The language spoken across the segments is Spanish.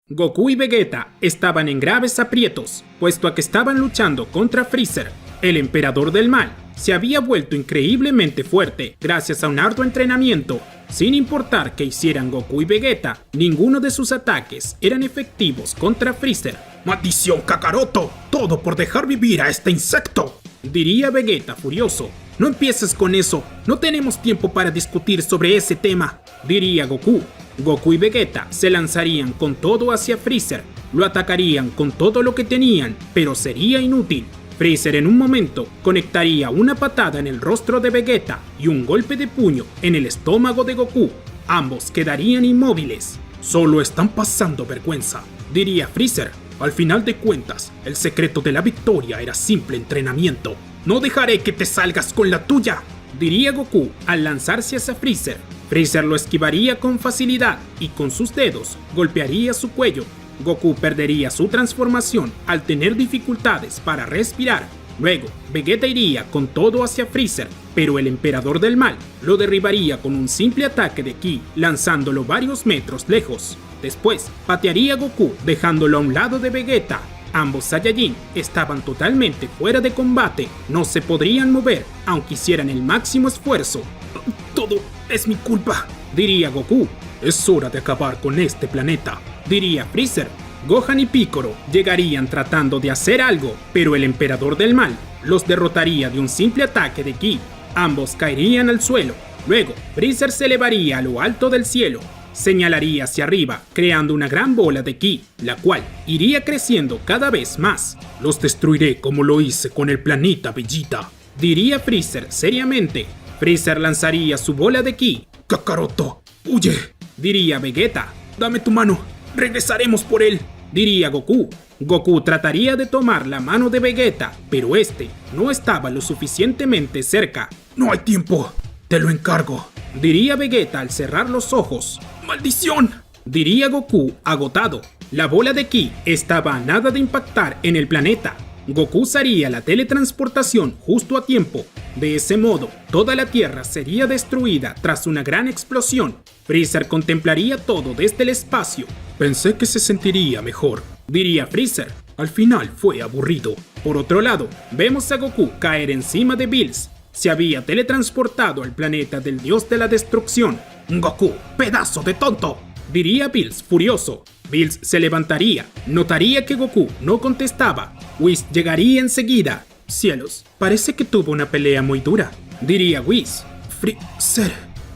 Goku y Vegeta estaban en graves aprietos, puesto a que estaban luchando contra Freezer. El emperador del mal se había vuelto increíblemente fuerte gracias a un arduo entrenamiento. Sin importar qué hicieran Goku y Vegeta, ninguno de sus ataques eran efectivos contra Freezer. ¡Maldición, Kakaroto! ¡Todo por dejar vivir a este insecto!, diría Vegeta furioso. No empieces con eso, no tenemos tiempo para discutir sobre ese tema, diría Goku. Goku y Vegeta se lanzarían con todo hacia Freezer, lo atacarían con todo lo que tenían, pero sería inútil. Freezer en un momento conectaría una patada en el rostro de Vegeta y un golpe de puño en el estómago de Goku. Ambos quedarían inmóviles. Solo están pasando vergüenza, diría Freezer. Al final de cuentas, el secreto de la victoria era simple entrenamiento. No dejaré que te salgas con la tuya, diría Goku al lanzarse hacia Freezer. Freezer lo esquivaría con facilidad y con sus dedos golpearía su cuello. Goku perdería su transformación al tener dificultades para respirar. Luego, Vegeta iría con todo hacia Freezer, pero el emperador del mal lo derribaría con un simple ataque de ki, lanzándolo varios metros lejos. Después, patearía a Goku dejándolo a un lado de Vegeta. Ambos Saiyajin estaban totalmente fuera de combate, no se podrían mover aunque hicieran el máximo esfuerzo. Todo es mi culpa, diría Goku. Es hora de acabar con este planeta, diría Freezer. Gohan y Piccolo llegarían tratando de hacer algo, pero el emperador del mal los derrotaría de un simple ataque de ki. Ambos caerían al suelo. Luego, Freezer se elevaría a lo alto del cielo. Señalaría hacia arriba, creando una gran bola de ki, la cual iría creciendo cada vez más. Los destruiré como lo hice con el planeta Vegeta, diría Freezer seriamente. Freezer lanzaría su bola de ki. Kakaroto, huye, diría Vegeta. Dame tu mano, regresaremos por él, diría Goku. Goku trataría de tomar la mano de Vegeta, pero este no estaba lo suficientemente cerca. No hay tiempo, te lo encargo, diría Vegeta al cerrar los ojos. ¡Maldición!, diría Goku agotado. La bola de ki estaba a nada de impactar en el planeta. Goku usaría la teletransportación justo a tiempo. De ese modo, toda la Tierra sería destruida tras una gran explosión. Freezer contemplaría todo desde el espacio. Pensé que se sentiría mejor, diría Freezer. Al final fue aburrido. Por otro lado, vemos a Goku caer encima de Bills. Se había teletransportado al planeta del dios de la destrucción. Goku, pedazo de tonto, diría Bills furioso. Bills se levantaría, notaría que Goku no contestaba. Whis llegaría enseguida. Cielos, parece que tuvo una pelea muy dura, diría Whis. Freezer,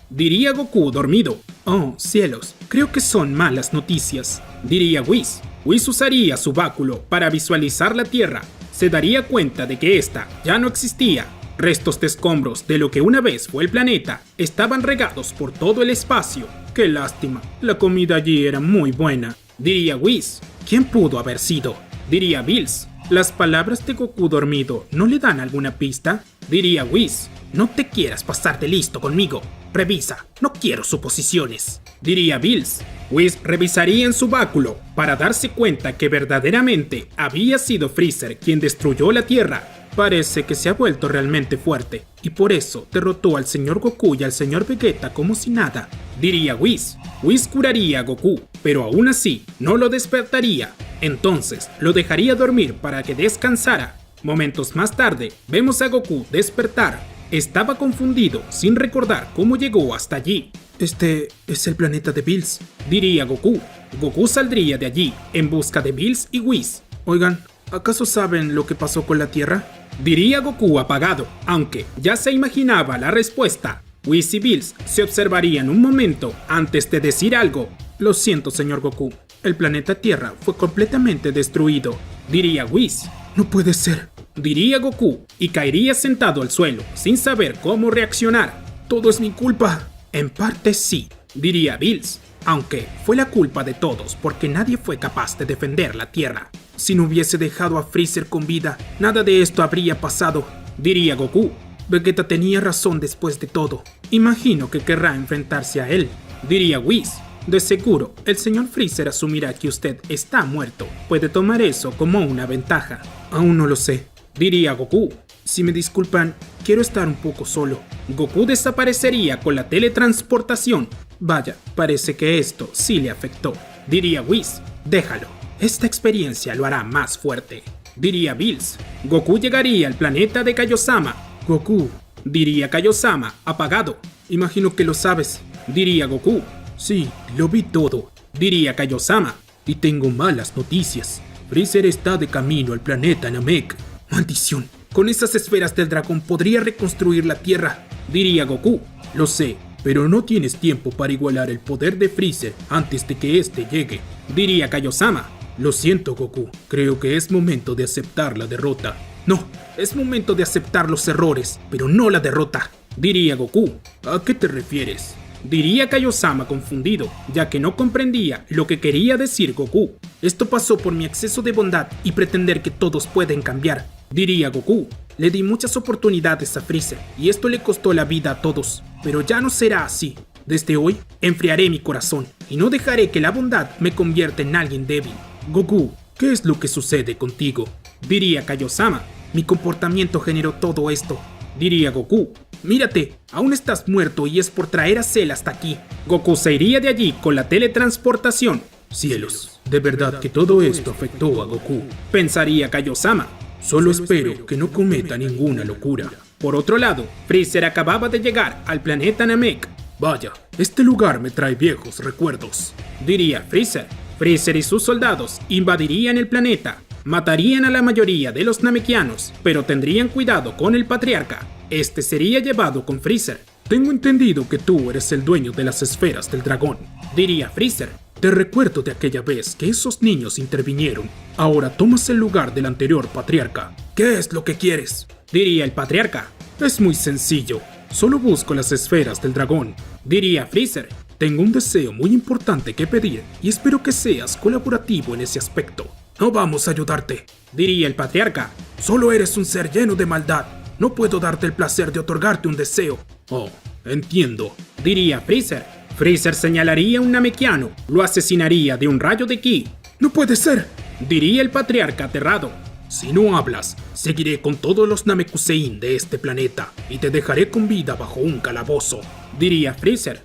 diría Goku dormido. Oh, cielos, creo que son malas noticias, diría Whis. Whis usaría su báculo para visualizar la Tierra. Se daría cuenta de que ésta ya no existía. Restos de escombros de lo que una vez fue el planeta estaban regados por todo el espacio. Qué lástima, la comida allí era muy buena, diría Whis. ¿Quién pudo haber sido?, diría Bills. Las palabras de Goku dormido no le dan alguna pista, diría Whis. No te quieras pasar de listo conmigo, revisa, no quiero suposiciones, diría Bills. Whis revisaría en su báculo para darse cuenta que verdaderamente había sido Freezer quien destruyó la Tierra. Parece que se ha vuelto realmente fuerte y por eso derrotó al señor Goku y al señor Vegeta como si nada, diría Whis. Whis curaría a Goku, pero aún así no lo despertaría. Entonces lo dejaría dormir para que descansara. Momentos más tarde vemos a Goku despertar. Estaba confundido sin recordar cómo llegó hasta allí. Este es el planeta de Bills, diría Goku. Goku saldría de allí en busca de Bills y Whis. Oigan, ¿acaso saben lo que pasó con la Tierra?, diría Goku apagado, aunque ya se imaginaba la respuesta. Whis y Bills se observarían un momento antes de decir algo. Lo siento, señor Goku, el planeta Tierra fue completamente destruido, diría Whis. No puede ser, diría Goku, y caería sentado al suelo sin saber cómo reaccionar. Todo es mi culpa. En parte sí, diría Bills, aunque fue la culpa de todos porque nadie fue capaz de defender la Tierra. Si no hubiese dejado a Freezer con vida, nada de esto habría pasado, diría Goku. Vegeta tenía razón después de todo. Imagino que querrá enfrentarse a él, diría Whis. De seguro, el señor Freezer asumirá que usted está muerto. Puede tomar eso como una ventaja. Aún no lo sé, diría Goku. Si me disculpan, quiero estar un poco solo. Goku desaparecería con la teletransportación. Vaya, parece que esto sí le afectó, diría Whis. Déjalo. Esta experiencia lo hará más fuerte. Diría Bills. Goku llegaría al planeta de Kaiosama. Goku, Diría Kaiosama, apagado. imagino que lo sabes. Diría Goku. Sí, lo vi todo. Diría Kaiosama. Y tengo malas noticias. Freezer está de camino al planeta Namek. Maldición. Con esas esferas del dragón podría reconstruir la Tierra. Diría Goku. Lo sé, pero no tienes tiempo para igualar el poder de Freezer antes de que éste llegue. Diría Kaiosama. Lo siento, Goku. Creo que es momento de aceptar la derrota. No, es momento de aceptar los errores, pero no la derrota. Diría Goku. ¿A qué te refieres? Diría Kaiosama confundido, ya que no comprendía lo que quería decir Goku. Esto pasó por mi exceso de bondad y pretender que todos pueden cambiar. Diría Goku. Le di muchas oportunidades a Freezer y esto le costó la vida a todos, pero ya no será así. Desde hoy, enfriaré mi corazón y no dejaré que la bondad me convierta en alguien débil. Goku, ¿qué es lo que sucede contigo? Diría Kaiosama. Mi comportamiento generó todo esto. Diría Goku. Mírate, aún estás muerto y es por traer a Cell hasta aquí. Goku se iría de allí con la teletransportación. Cielos, de verdad que todo esto afectó a Goku. Pensaría Kaiosama. Solo espero que no cometa ninguna locura. Por otro lado, Freezer acababa de llegar al planeta Namek. Vaya, este lugar me trae viejos recuerdos. Diría Freezer. Freezer y sus soldados invadirían el planeta. Matarían a la mayoría de los namekianos, pero tendrían cuidado con el patriarca. Este sería llevado con Freezer. Tengo entendido que tú eres el dueño de las esferas del dragón. Diría Freezer. Te recuerdo de aquella vez que esos niños intervinieron. Ahora tomas el lugar del anterior patriarca. ¿Qué es lo que quieres? Diría el patriarca. Es muy sencillo. Solo busco las esferas del dragón. Diría Freezer. Tengo un deseo muy importante que pedir y espero que seas colaborativo en ese aspecto. No vamos a ayudarte. Diría el patriarca. Solo eres un ser lleno de maldad. No puedo darte el placer de otorgarte un deseo. Oh, entiendo. Diría Freezer. Freezer señalaría a un namekiano, lo asesinaría de un rayo de ki. ¡No puede ser!, diría el patriarca aterrado. Si no hablas, seguiré con todos los Namekusein de este planeta y te dejaré con vida bajo un calabozo, diría Freezer.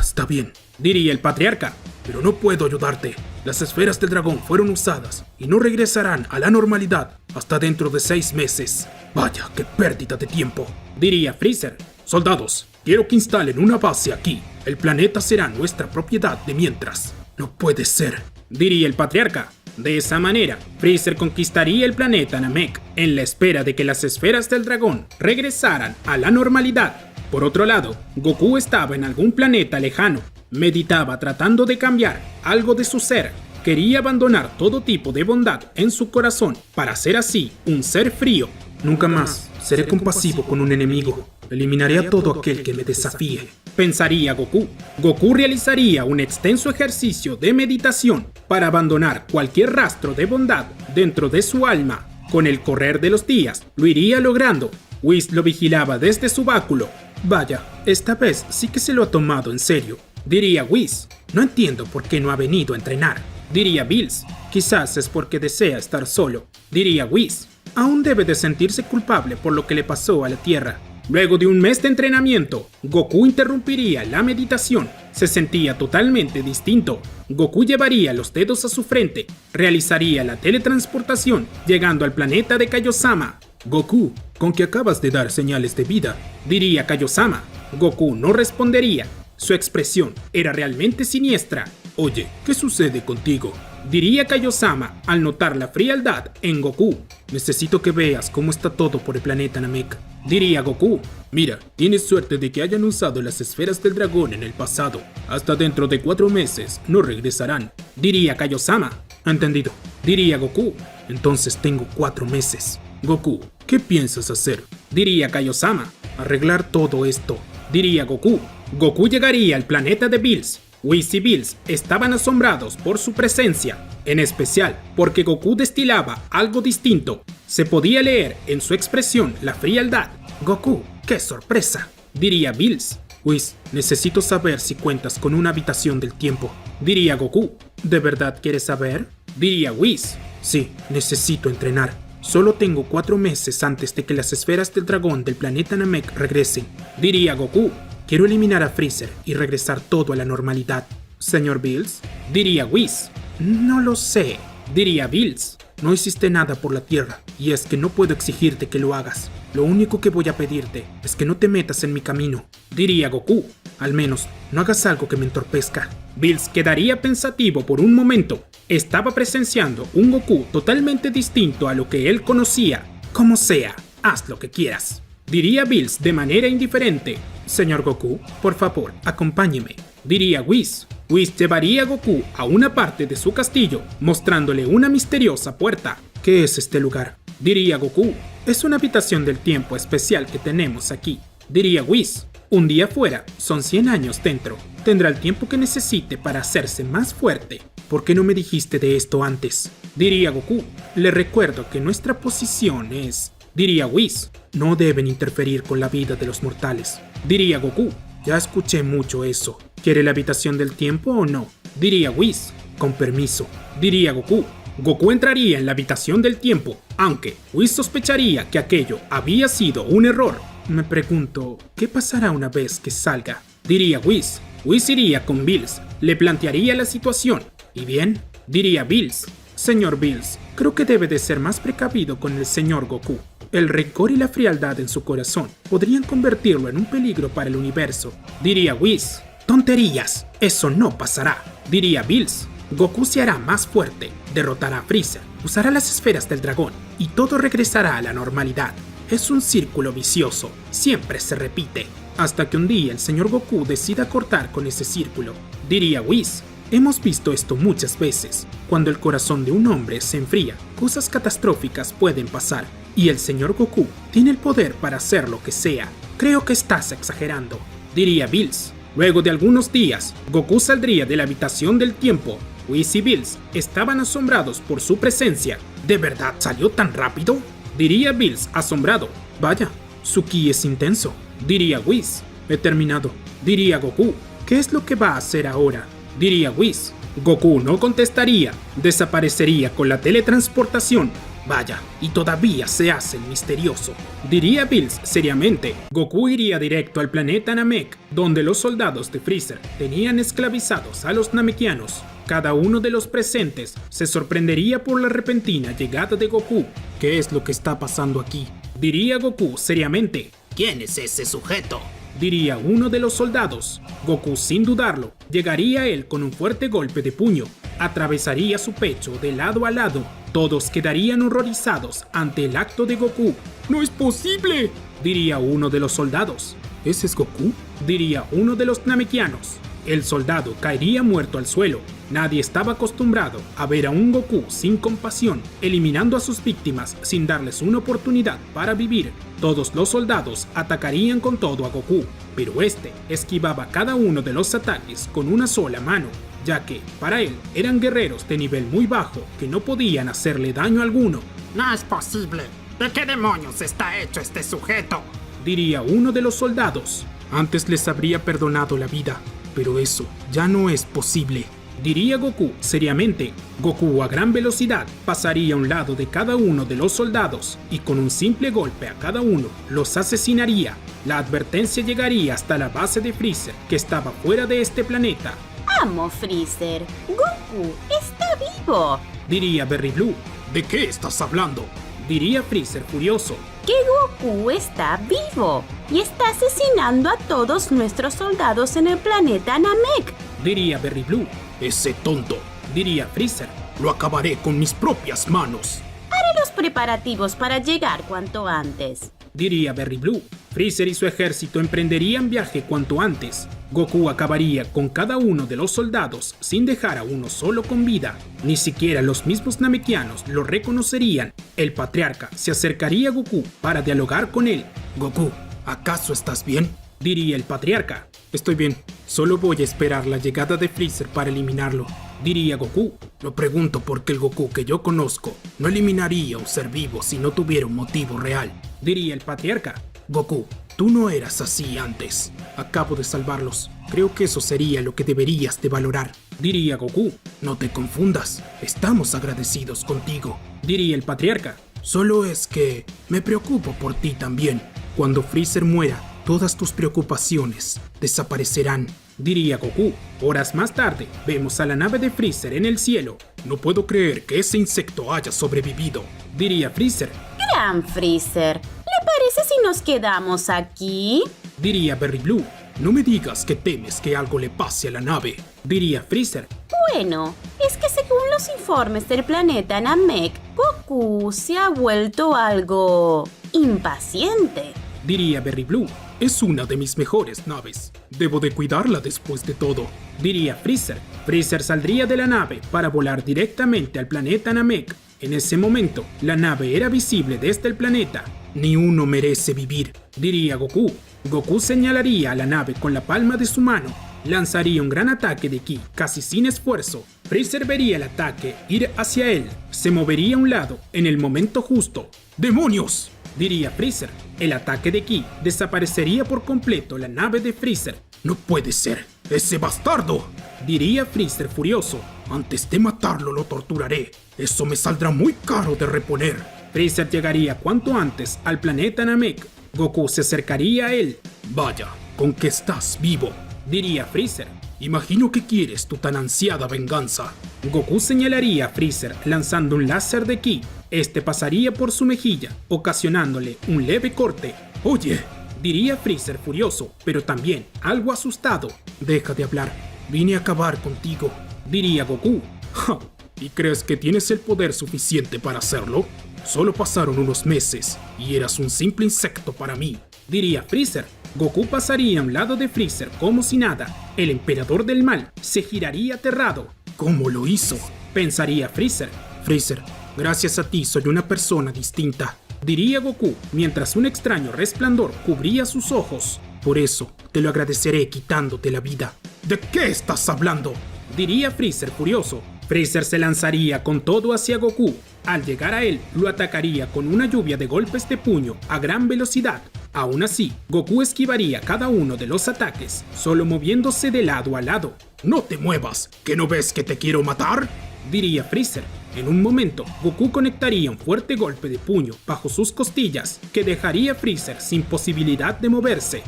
Está bien, diría el patriarca, pero no puedo ayudarte. Las esferas del dragón fueron usadas y no regresarán a la normalidad hasta dentro de 6 meses. Vaya, qué pérdida de tiempo, diría Freezer. Soldados, quiero que instalen una base aquí. El planeta será nuestra propiedad de mientras. No puede ser, diría el patriarca. De esa manera, Freezer conquistaría el planeta Namek, en la espera de que las esferas del dragón regresaran a la normalidad. Por otro lado, Goku estaba en algún planeta lejano. Meditaba tratando de cambiar algo de su ser. Quería abandonar todo tipo de bondad en su corazón para ser así un ser frío. Nunca más seré compasivo con un enemigo. Eliminaré a todo aquel que me desafíe, pensaría Goku. Goku realizaría un extenso ejercicio de meditación para abandonar cualquier rastro de bondad dentro de su alma. Con el correr de los días, lo iría logrando. Whis lo vigilaba desde su báculo. Vaya, esta vez sí que se lo ha tomado en serio, diría Whis. No entiendo por qué no ha venido a entrenar, diría Bills. Quizás es porque desea estar solo, diría Whis. Aún debe de sentirse culpable por lo que le pasó a la Tierra. Luego de un mes de entrenamiento, Goku interrumpiría la meditación. Se sentía totalmente distinto. Goku llevaría los dedos a su frente, realizaría la teletransportación, llegando al planeta de Kaiosama. Goku, con que acabas de dar señales de vida, diría Kaiosama. Goku no respondería. Su expresión era realmente siniestra. Oye, ¿qué sucede contigo?, diría Kaiosama al notar la frialdad en Goku. Necesito que veas cómo está todo por el planeta Namek, diría Goku. Mira, tienes suerte de que hayan usado las esferas del dragón en el pasado. Hasta dentro de 4 meses no regresarán, diría Kaiosama. Entendido, diría Goku. Entonces tengo 4 meses. Goku, ¿qué piensas hacer?, diría Kaiosama. Arreglar todo esto, diría Goku. Goku llegaría al planeta de Bills. Whis y Bills estaban asombrados por su presencia, en especial porque Goku destilaba algo distinto. Se podía leer en su expresión la frialdad. Goku, ¡qué sorpresa!, diría Bills. Whis, necesito saber si cuentas con una habitación del tiempo, diría Goku. ¿De verdad quieres saber?, diría Whis. Sí, necesito entrenar. Solo tengo 4 meses antes de que las esferas del dragón del planeta Namek regresen, diría Goku. Quiero eliminar a Freezer y regresar todo a la normalidad. Señor Bills, diría Whis. No lo sé, diría Bills. No hiciste nada por la Tierra, y es que no puedo exigirte que lo hagas. Lo único que voy a pedirte es que no te metas en mi camino, diría Goku. Al menos, no hagas algo que me entorpezca. Bills quedaría pensativo por un momento. Estaba presenciando un Goku totalmente distinto a lo que él conocía. Como sea, haz lo que quieras, diría Bills de manera indiferente. Señor Goku, por favor, acompáñeme, diría Whis. Whis llevaría a Goku a una parte de su castillo, mostrándole una misteriosa puerta. ¿Qué es este lugar?, diría Goku. Es una habitación del tiempo especial que tenemos aquí, diría Whis. Un día fuera son 100 años dentro. Tendrá el tiempo que necesite para hacerse más fuerte. ¿Por qué no me dijiste de esto antes?, diría Goku. Le recuerdo que nuestra posición es, diría Whis. No deben interferir con la vida de los mortales, diría Goku. Ya escuché mucho eso. ¿Quiere la habitación del tiempo o no?, diría Whis. Con permiso, diría Goku. Goku entraría en la habitación del tiempo, aunque Whis sospecharía que aquello había sido un error. Me pregunto, ¿qué pasará una vez que salga?, diría Whis. Whis iría con Bills, le plantearía la situación. ¿Y bien?, diría Bills. Señor Bills, creo que debe de ser más precavido con el señor Goku. El rencor y la frialdad en su corazón podrían convertirlo en un peligro para el universo, diría Whis. Tonterías, eso no pasará, diría Bills. Goku se hará más fuerte, derrotará a Freezer, usará las esferas del dragón y todo regresará a la normalidad. Es un círculo vicioso, siempre se repite, hasta que un día el señor Goku decida cortar con ese círculo, diría Whis. Hemos visto esto muchas veces. Cuando el corazón de un hombre se enfría, cosas catastróficas pueden pasar, y el señor Goku tiene el poder para hacer lo que sea. Creo que estás exagerando, diría Bills. Luego de algunos días, Goku saldría de la habitación del tiempo. Whis y Bills estaban asombrados por su presencia. ¿De verdad salió tan rápido?, diría Bills asombrado. Vaya, su ki es intenso, diría Whis. He terminado, diría Goku. ¿Qué es lo que va a hacer ahora?, diría Whis. Goku no contestaría, desaparecería con la teletransportación. Vaya, y todavía se hace el misterioso, diría Bills seriamente. Goku iría directo al planeta Namek, donde los soldados de Freezer tenían esclavizados a los namekianos. Cada uno de los presentes se sorprendería por la repentina llegada de Goku. ¿Qué es lo que está pasando aquí?, diría Goku seriamente. ¿Quién es ese sujeto?, diría uno de los soldados. Goku, sin dudarlo, llegaría a él con un fuerte golpe de puño. Atravesaría su pecho de lado a lado. Todos quedarían horrorizados ante el acto de Goku. ¡No es posible!, diría uno de los soldados. ¿Ese es Goku?, diría uno de los namekianos. El soldado caería muerto al suelo. Nadie estaba acostumbrado a ver a un Goku sin compasión, eliminando a sus víctimas sin darles una oportunidad para vivir. Todos los soldados atacarían con todo a Goku, pero este esquivaba cada uno de los ataques con una sola mano, ya que, para él, eran guerreros de nivel muy bajo que no podían hacerle daño alguno. No es posible. ¿De qué demonios está hecho este sujeto?, diría uno de los soldados. Antes les habría perdonado la vida, pero eso ya no es posible, diría Goku seriamente. Goku a gran velocidad pasaría a un lado de cada uno de los soldados y con un simple golpe a cada uno los asesinaría. La advertencia llegaría hasta la base de Freezer, que estaba fuera de este planeta. ¡Amo Freezer! ¡Goku está vivo!, diría Berry Blue. ¿De qué estás hablando?, diría Freezer furioso. ¡Que Goku está vivo! Y está asesinando a todos nuestros soldados en el planeta Namek, diría Berry Blue. Ese tonto, diría Freezer. Lo acabaré con mis propias manos. Haré los preparativos para llegar cuanto antes, diría Berry Blue. Freezer y su ejército emprenderían viaje cuanto antes. Goku acabaría con cada uno de los soldados sin dejar a uno solo con vida. Ni siquiera los mismos namekianos lo reconocerían. El patriarca se acercaría a Goku para dialogar con él. Goku, ¿acaso estás bien?, diría el patriarca. Estoy bien, solo voy a esperar la llegada de Freezer para eliminarlo, diría Goku. Lo pregunto porque el Goku que yo conozco no eliminaría a un ser vivo si no tuviera un motivo real, diría el patriarca. Goku, tú no eras así antes. Acabo de salvarlos. Creo que eso sería lo que deberías de valorar, diría Goku. No te confundas, estamos agradecidos contigo, diría el patriarca. Solo es que me preocupo por ti también. Cuando Freezer muera, todas tus preocupaciones desaparecerán. diría Goku. Horas más tarde, vemos a la nave de Freezer en el cielo. No puedo creer que ese insecto haya sobrevivido, diría Freezer. Gran Freezer, ¿le parece si nos quedamos aquí? Diría Berry Blue. No me digas que temes que algo le pase a la nave, diría Freezer. Bueno, es que según los informes del planeta Namek, Goku se ha vuelto algo impaciente, diría Berry Blue. Es una de mis mejores naves. Debo de cuidarla después de todo, diría Freezer. Freezer saldría de la nave para volar directamente al planeta Namek. En ese momento, la nave era visible desde el planeta. Ni uno merece vivir, diría Goku. Goku señalaría a la nave con la palma de su mano. Lanzaría un gran ataque de ki, casi sin esfuerzo. Freezer vería el ataque ir hacia él. Se movería a un lado en el momento justo. ¡Demonios!, diría Freezer. El ataque de ki desaparecería por completo la nave de Freezer. ¡No puede ser! ¡Ese bastardo!, diría Freezer furioso. Antes de matarlo lo torturaré. Eso me saldrá muy caro de reponer. Freezer llegaría cuanto antes al planeta Namek. Goku se acercaría a él. Vaya, con que estás vivo, diría Freezer. Imagino que quieres tu tan ansiada venganza. Goku señalaría a Freezer lanzando un láser de ki. Este pasaría por su mejilla, ocasionándole un leve corte. Oye, diría Freezer furioso, pero también algo asustado. Deja de hablar, vine a acabar contigo, diría Goku. ¡Ja! ¿Y crees que tienes el poder suficiente para hacerlo? Solo pasaron unos meses y eras un simple insecto para mí, diría Freezer. Goku pasaría a un lado de Freezer como si nada. El emperador del mal se giraría aterrado. ¿Cómo lo hizo?, pensaría Freezer. Freezer, gracias a ti soy una persona distinta, diría Goku mientras un extraño resplandor cubría sus ojos. Por eso te lo agradeceré quitándote la vida. ¿De qué estás hablando?, diría Freezer furioso. Freezer se lanzaría con todo hacia Goku. Al llegar a él, lo atacaría con una lluvia de golpes de puño a gran velocidad. Aún así, Goku esquivaría cada uno de los ataques, solo moviéndose de lado a lado. ¡No te muevas! ¿Que no ves que te quiero matar?, diría Freezer. En un momento, Goku conectaría un fuerte golpe de puño bajo sus costillas que dejaría a Freezer sin posibilidad de moverse.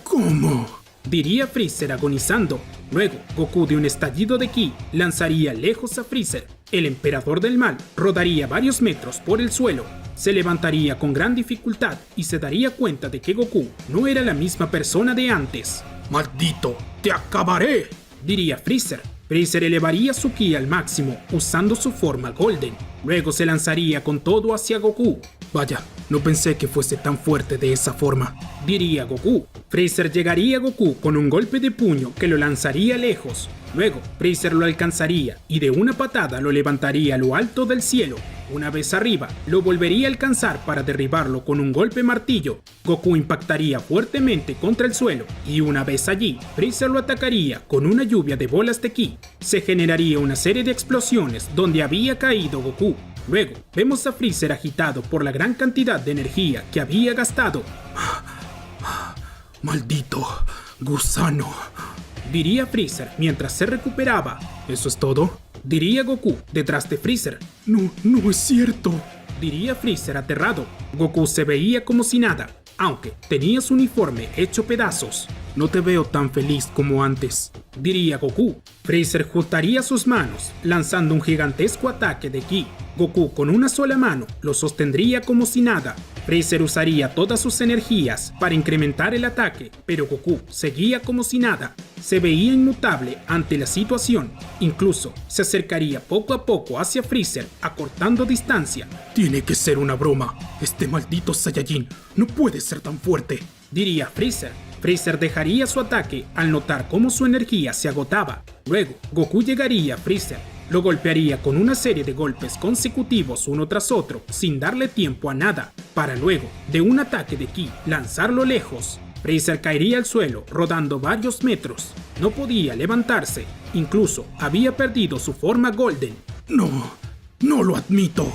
¿Cómo?, diría Freezer agonizando. Luego, Goku de un estallido de ki lanzaría lejos a Freezer. El emperador del mal rodaría varios metros por el suelo. Se levantaría con gran dificultad y se daría cuenta de que Goku no era la misma persona de antes. ¡Maldito! ¡Te acabaré!, diría Freezer. Freezer elevaría su ki al máximo usando su forma Golden. Luego se lanzaría con todo hacia Goku. Vaya, no pensé que fuese tan fuerte de esa forma, diría Goku. Freezer llegaría a Goku con un golpe de puño que lo lanzaría lejos. Luego, Freezer lo alcanzaría y de una patada lo levantaría a lo alto del cielo. Una vez arriba, lo volvería a alcanzar para derribarlo con un golpe martillo. Goku impactaría fuertemente contra el suelo y una vez allí, Freezer lo atacaría con una lluvia de bolas de ki. Se generaría una serie de explosiones donde había caído Goku. Luego, vemos a Freezer agitado por la gran cantidad de energía que había gastado. ¡Maldito gusano!, diría Freezer mientras se recuperaba. ¿Eso es todo?, diría Goku detrás de Freezer. No es cierto, diría Freezer aterrado. Goku se veía como si nada, aunque tenía su uniforme hecho pedazos. No te veo tan feliz como antes, diría Goku. Freezer juntaría sus manos, lanzando un gigantesco ataque de ki. Goku con una sola mano lo sostendría como si nada. Freezer usaría todas sus energías para incrementar el ataque, pero Goku seguía como si nada. Se veía inmutable ante la situación. Incluso se acercaría poco a poco hacia Freezer, acortando distancia. Tiene que ser una broma. Este maldito Saiyajin no puede ser tan fuerte, diría Freezer. Freezer dejaría su ataque al notar cómo su energía se agotaba. Luego, Goku llegaría a Freezer. Lo golpearía con una serie de golpes consecutivos uno tras otro, sin darle tiempo a nada, para luego, de un ataque de ki, lanzarlo lejos. Freezer caería al suelo, rodando varios metros. No podía levantarse. Incluso había perdido su forma Golden. No lo admito,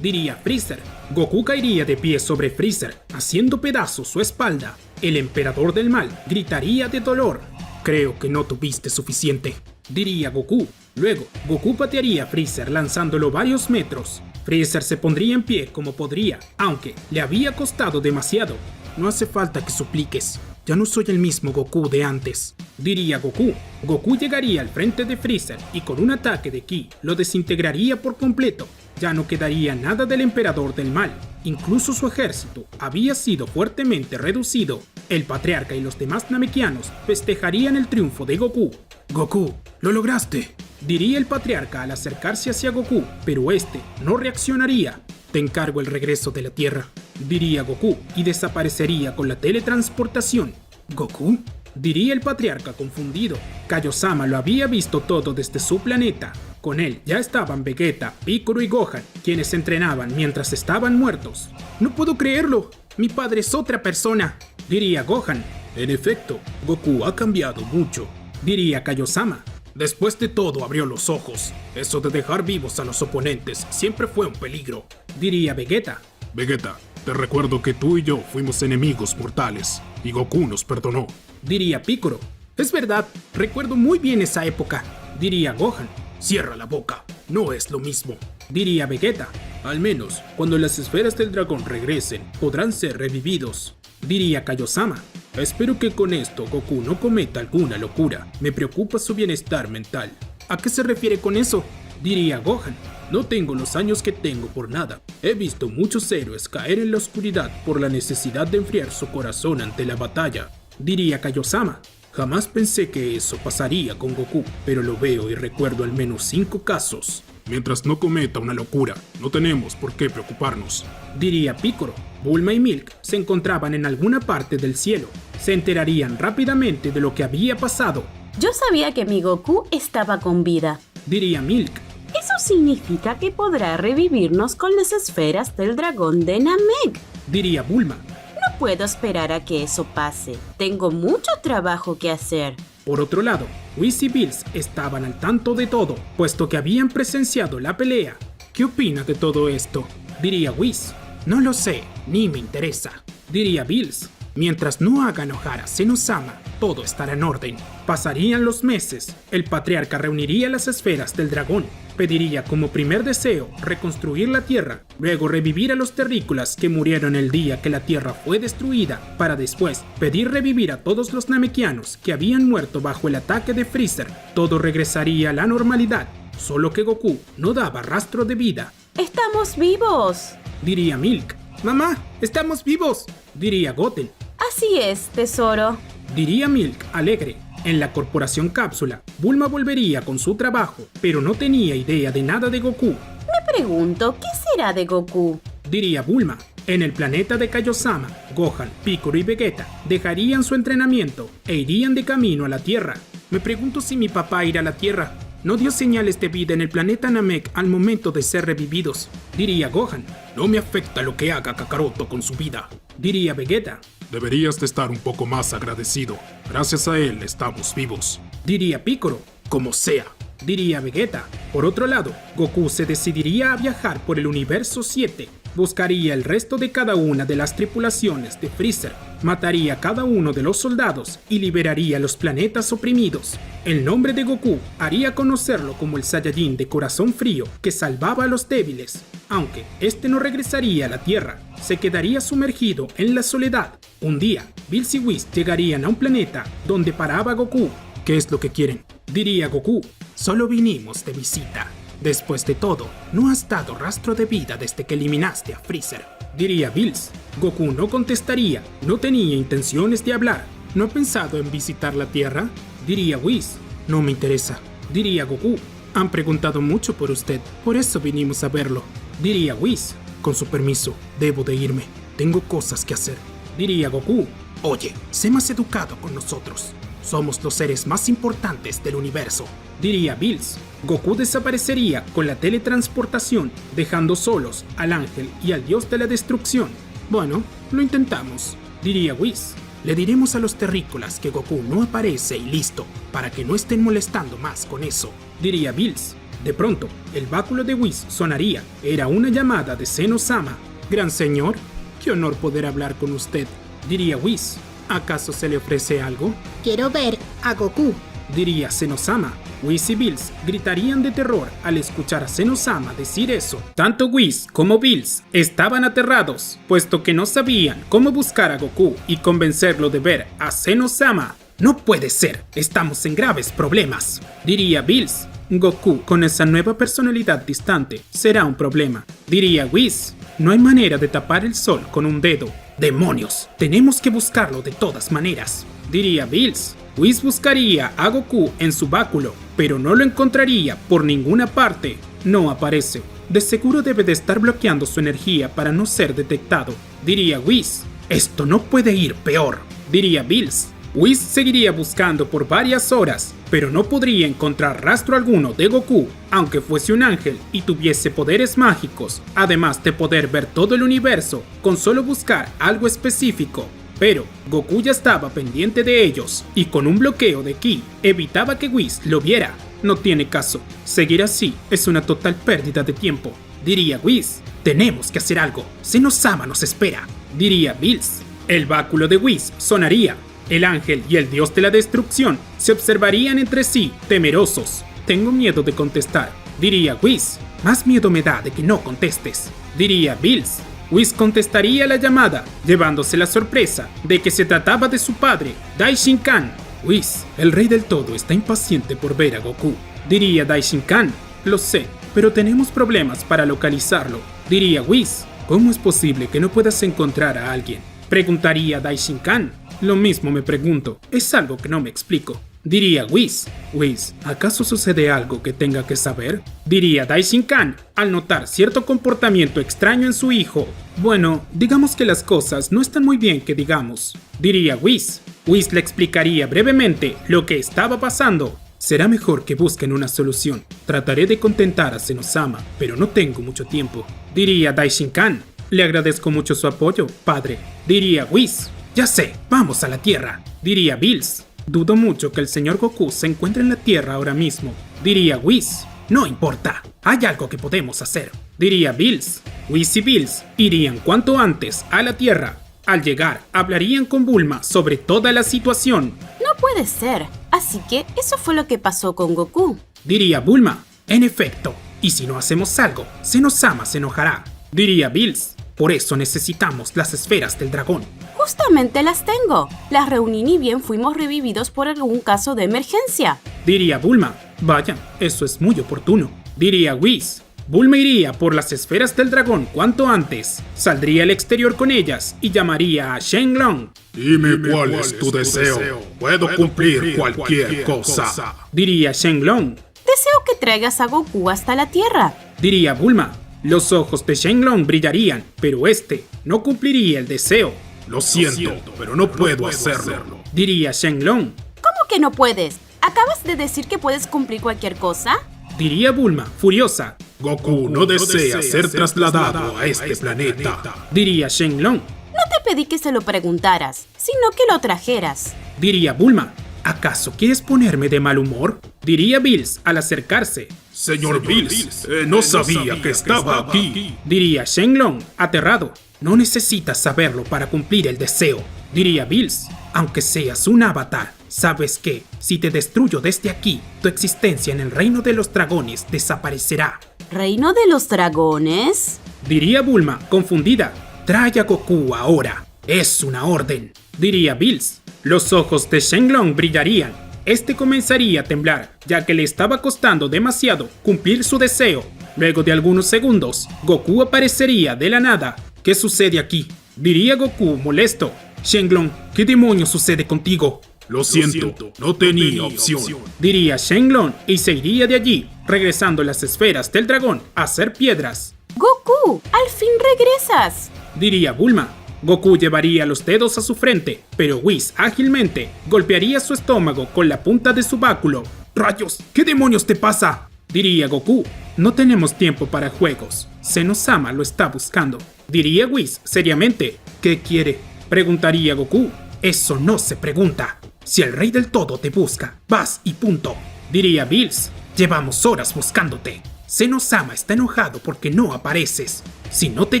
diría Freezer. Goku caería de pie sobre Freezer, haciendo pedazos su espalda. El emperador del mal gritaría de dolor. Creo que no tuviste suficiente, diría Goku. Luego, Goku patearía a Freezer lanzándolo varios metros. Freezer se pondría en pie como podría, aunque le había costado demasiado. No hace falta que supliques, Ya no soy el mismo Goku de antes, diría Goku. Goku llegaría al frente de Freezer y con un ataque de ki lo desintegraría por completo. Ya no quedaría nada del emperador del mal. Incluso su ejército había sido fuertemente reducido. El patriarca y los demás namekianos festejarían el triunfo de Goku. Goku, lo lograste, diría el patriarca al acercarse hacia Goku, pero este no reaccionaría. Te encargo el regreso de la Tierra, diría Goku, y desaparecería con la teletransportación. ¿Goku? Diría el patriarca confundido. Kaiosama lo había visto todo desde su planeta. Con él ya estaban Vegeta, Piccolo y Gohan, quienes entrenaban mientras estaban muertos. No puedo creerlo, mi padre es otra persona, diría Gohan. En efecto, Goku ha cambiado mucho, diría Kaiosama. Después de todo abrió los ojos. Eso de dejar vivos a los oponentes siempre fue un peligro, diría Vegeta. Vegeta, te recuerdo que tú y yo fuimos enemigos mortales, y Goku nos perdonó, diría Piccolo. Es verdad, recuerdo muy bien esa época, diría Gohan. Cierra la boca, no es lo mismo, diría Vegeta. Al menos, cuando las esferas del dragón regresen, podrán ser revividos, diría Kaiosama. Espero que con esto Goku no cometa alguna locura. Me preocupa su bienestar mental. ¿A qué se refiere con eso? Diría Gohan. No tengo los años que tengo por nada. He visto muchos héroes caer en la oscuridad por la necesidad de enfriar su corazón ante la batalla, diría Kaiosama. Jamás pensé que eso pasaría con Goku, pero lo veo y recuerdo al menos 5 casos. Mientras no cometa una locura, no tenemos por qué preocuparnos, diría Piccolo. Bulma y Milk se encontraban en alguna parte del cielo. Se enterarían rápidamente de lo que había pasado. Yo sabía que mi Goku estaba con vida, diría Milk. Eso significa que podrá revivirnos con las esferas del dragón de Namek, diría Bulma. No puedo esperar a que eso pase. Tengo mucho trabajo que hacer. Por otro lado, Whis y Bills estaban al tanto de todo, puesto que habían presenciado la pelea. ¿Qué opina de todo esto? Diría Whis. No lo sé, ni me interesa, diría Bills. Mientras no haga enojar a Zenosama, todo estará en orden. Pasarían los meses, el patriarca reuniría las esferas del dragón, pediría como primer deseo reconstruir la Tierra, luego revivir a los terrícolas que murieron el día que la Tierra fue destruida, para después pedir revivir a todos los namekianos que habían muerto bajo el ataque de Freezer. Todo regresaría a la normalidad, solo que Goku no daba rastro de vida. ¡Estamos vivos!, diría Milk. ¡Mamá, estamos vivos!, diría Goten. Así es, tesoro, diría Milk alegre. En la corporación Cápsula, Bulma volvería con su trabajo, pero no tenía idea de nada de Goku. Me pregunto, ¿qué será de Goku?, diría Bulma. En el planeta de Kaiosama, Gohan, Piccolo y Vegeta dejarían su entrenamiento e irían de camino a la Tierra. Me pregunto si mi papá irá a la Tierra. No dio señales de vida en el planeta Namek al momento de ser revividos, diría Gohan. No me afecta lo que haga Kakaroto con su vida, diría Vegeta. Deberías de estar un poco más agradecido. Gracias a él estamos vivos, diría Piccolo. Como sea, diría Vegeta. Por otro lado, Goku se decidiría a viajar por el universo 7. Buscaría el resto de cada una de las tripulaciones de Freezer, mataría a cada uno de los soldados y liberaría los planetas oprimidos. El nombre de Goku haría conocerlo como el Saiyajin de corazón frío que salvaba a los débiles. Aunque este no regresaría a la Tierra, se quedaría sumergido en la soledad. Un día, Bills y Whis llegarían a un planeta donde paraba Goku. ¿Qué es lo que quieren?, diría Goku. Solo vinimos de visita. Después de todo, no has dado rastro de vida desde que eliminaste a Freezer, diría Bills. Goku no contestaría, no tenía intenciones de hablar. ¿No ha pensado en visitar la Tierra?, diría Whis. No me interesa, diría Goku. Han preguntado mucho por usted, por eso vinimos a verlo, diría Whis. Con su permiso, debo de irme. Tengo cosas que hacer, diría Goku. Oye, sé más educado con nosotros. Somos los seres más importantes del universo, diría Bills. Goku desaparecería con la teletransportación, dejando solos al ángel y al dios de la destrucción. Bueno, lo intentamos, diría Whis. Le diremos a los terrícolas que Goku no aparece y listo, para que no estén molestando más con eso, diría Bills. De pronto, el báculo de Whis sonaría. Era una llamada de Zenosama. Gran señor, qué honor poder hablar con usted, diría Whis. ¿Acaso se le ofrece algo?, Quiero ver a Goku, diría Zenosama. Whis y Bills gritarían de terror al escuchar a Zeno-sama decir eso. Tanto Whis como Bills estaban aterrados, puesto que no sabían cómo buscar a Goku y convencerlo de ver a Zeno-sama. No puede ser, estamos en graves problemas, diría Bills. Goku, con esa nueva personalidad distante, será un problema, diría Whis. No hay manera de tapar el sol con un dedo. ¡Demonios! Tenemos que buscarlo de todas maneras, diría Bills. Whis buscaría a Goku en su báculo, pero no lo encontraría por ninguna parte. No aparece. De seguro debe de estar bloqueando su energía para no ser detectado, diría Whis. Esto no puede ir peor, diría Bills. Whis seguiría buscando por varias horas, pero no podría encontrar rastro alguno de Goku, aunque fuese un ángel y tuviese poderes mágicos, además de poder ver todo el universo con solo buscar algo específico. Pero Goku ya estaba pendiente de ellos y con un bloqueo de ki evitaba que Whis lo viera. No tiene caso, seguir así es una total pérdida de tiempo, diría Whis. Tenemos que hacer algo, Zeno-sama nos espera, diría Bills. El báculo de Whis sonaría. El ángel y el dios de la destrucción se observarían entre sí, temerosos. Tengo miedo de contestar, diría Whis. Más miedo me da de que no contestes, diría Bills. Whis contestaría la llamada, llevándose la sorpresa de que se trataba de su padre, Daishin-kan. Whis, el rey del todo está impaciente por ver a Goku, diría Daishin-kan. Lo sé, pero tenemos problemas para localizarlo, diría Whis. ¿Cómo es posible que no puedas encontrar a alguien?, preguntaría Daishin-kan. Lo mismo me pregunto, es algo que no me explico, diría Whis. Whis, ¿acaso sucede algo que tenga que saber?, diría Daishin-kan al notar cierto comportamiento extraño en su hijo. Bueno, digamos que las cosas no están muy bien que digamos, diría Whis. Whis le explicaría brevemente lo que estaba pasando. Será mejor que busquen una solución. Trataré de contentar a Zeno-sama, pero no tengo mucho tiempo, diría Daishin-kan. Le agradezco mucho su apoyo, padre, diría Whis. Ya sé, vamos a la Tierra, diría Bills. Dudo mucho que el señor Goku se encuentre en la Tierra ahora mismo, diría Whis. No importa, hay algo que podemos hacer, diría Bills. Whis y Bills irían cuanto antes a la Tierra. Al llegar, hablarían con Bulma sobre toda la situación. No puede ser, así que eso fue lo que pasó con Goku, diría Bulma. En efecto, y si no hacemos algo, Zeno-sama se enojará, diría Bills. Por eso necesitamos las esferas del dragón. Justamente las tengo. Las reuní y bien fuimos revividos por algún caso de emergencia, diría Bulma. Vaya, eso es muy oportuno, diría Whis. Bulma iría por las esferas del dragón cuanto antes. Saldría al exterior con ellas y llamaría a Shenlong. Dime cuál es tu deseo. Puedo cumplir cualquier cosa, diría Shenlong. Deseo que traigas a Goku hasta la Tierra, diría Bulma. Los ojos de Shenlong brillarían, pero este no cumpliría el deseo. Lo siento, pero no puedo hacerlo, diría Shenlong. ¿Cómo que no puedes? ¿Acabas de decir que puedes cumplir cualquier cosa?, diría Bulma, furiosa. Goku no desea ser trasladado a este planeta, diría Shenlong. No te pedí que se lo preguntaras, sino que lo trajeras, diría Bulma. ¿Acaso quieres ponerme de mal humor?, diría Bills al acercarse. Señor Bills, no sabía que estaba aquí, diría Shenlong, aterrado. No necesitas saberlo para cumplir el deseo, diría Bills. Aunque seas un avatar, sabes que, si te destruyo desde aquí, tu existencia en el reino de los dragones desaparecerá. ¿Reino de los dragones?, diría Bulma, confundida. Trae a Goku ahora, es una orden, diría Bills. Los ojos de Shenlong brillarían. Este comenzaría a temblar, ya que le estaba costando demasiado cumplir su deseo. Luego de algunos segundos, Goku aparecería de la nada. ¿Qué sucede aquí?, diría Goku molesto. Shenlong, ¿qué demonios sucede contigo? Lo siento, no tenía opción, diría Shenlong y se iría de allí, regresando las esferas del dragón a ser piedras. Goku, al fin regresas, diría Bulma. Goku llevaría los dedos a su frente, pero Whis ágilmente golpearía su estómago con la punta de su báculo. ¡Rayos! ¿Qué demonios te pasa?, diría Goku. No tenemos tiempo para juegos. Zeno-sama lo está buscando, diría Whis seriamente. ¿Qué quiere?, preguntaría Goku. Eso no se pregunta. Si el rey del todo te busca, vas y punto, diría Bills. Llevamos horas buscándote. Zeno-sama está enojado porque no apareces. Si no te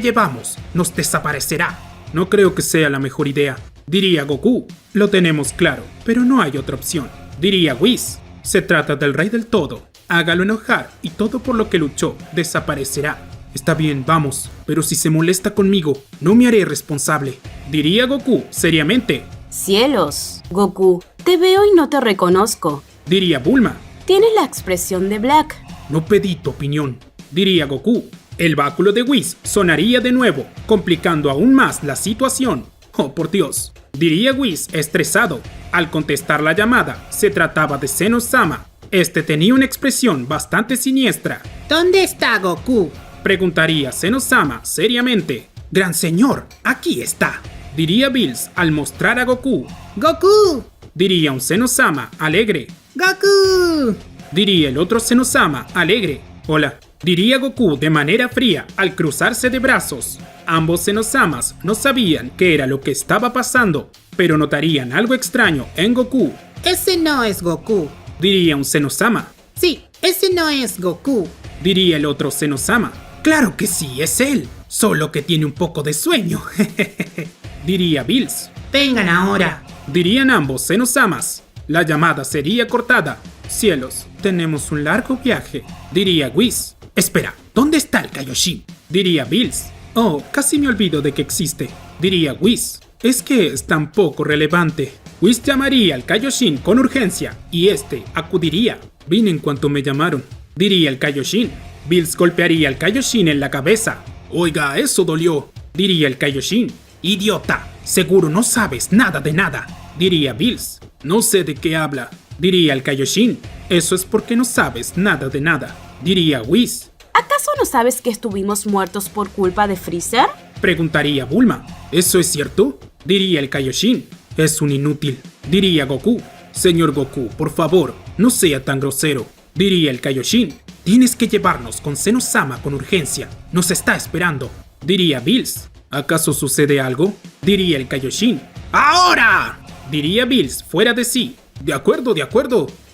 llevamos, nos desaparecerá. No creo que sea la mejor idea, diría Goku. Lo tenemos claro, pero no hay otra opción, diría Whis. Se trata del rey del todo. Hágalo enojar y todo por lo que luchó desaparecerá. Está bien, vamos, pero si se molesta conmigo, no me haré responsable. Diría Goku seriamente. Cielos, Goku, te veo y no te reconozco. Diría Bulma. Tienes la expresión de Black. No pedí tu opinión. Diría Goku. El báculo de Whis sonaría de nuevo, complicando aún más la situación. Oh, por Dios. Diría Whis estresado. Al contestar la llamada, se trataba de Zeno-sama. Este tenía una expresión bastante siniestra. ¿Dónde está Goku? Preguntaría Zeno-sama seriamente. Gran señor, aquí está. Diría Bills al mostrar a Goku. ¡Goku! Diría un Zeno-sama alegre. ¡Goku! Diría el otro Zeno-sama alegre. Hola. Diría Goku de manera fría al cruzarse de brazos. Ambos Zeno-samas no sabían qué era lo que estaba pasando, pero notarían algo extraño en Goku. Ese no es Goku. Diría un Zeno-sama. Sí, ese no es Goku. Diría el otro Zeno-sama. Claro que sí, es él. Solo que tiene un poco de sueño. Diría Bills. Vengan ahora. Dirían ambos Zeno-samas. La llamada sería cortada. Cielos, tenemos un largo viaje. Diría Whis. Espera, ¿dónde está el Kaioshin? Diría Bills. Oh, casi me olvido de que existe. Diría Whis. Es que es tan poco relevante. Whis llamaría al Kaioshin con urgencia y este acudiría. Vine en cuanto me llamaron. Diría el Kaioshin. Bills golpearía al Kaioshin en la cabeza. Oiga, eso dolió. Diría el Kaioshin. Idiota, seguro no sabes nada de nada. Diría Bills. No sé de qué habla. Diría el Kaioshin. Eso es porque no sabes nada de nada. Diría Whis. ¿Acaso no sabes que estuvimos muertos por culpa de Freezer? Preguntaría Bulma. ¿Eso es cierto? Diría el Kaioshin. Es un inútil. Diría Goku. Señor Goku, por favor, no sea tan grosero. Diría el Kaioshin. Tienes que llevarnos con Zeno-sama con urgencia. Nos está esperando. Diría Bills. ¿Acaso sucede algo? Diría el Kaioshin. ¡Ahora! Diría Bills fuera de sí. De acuerdo,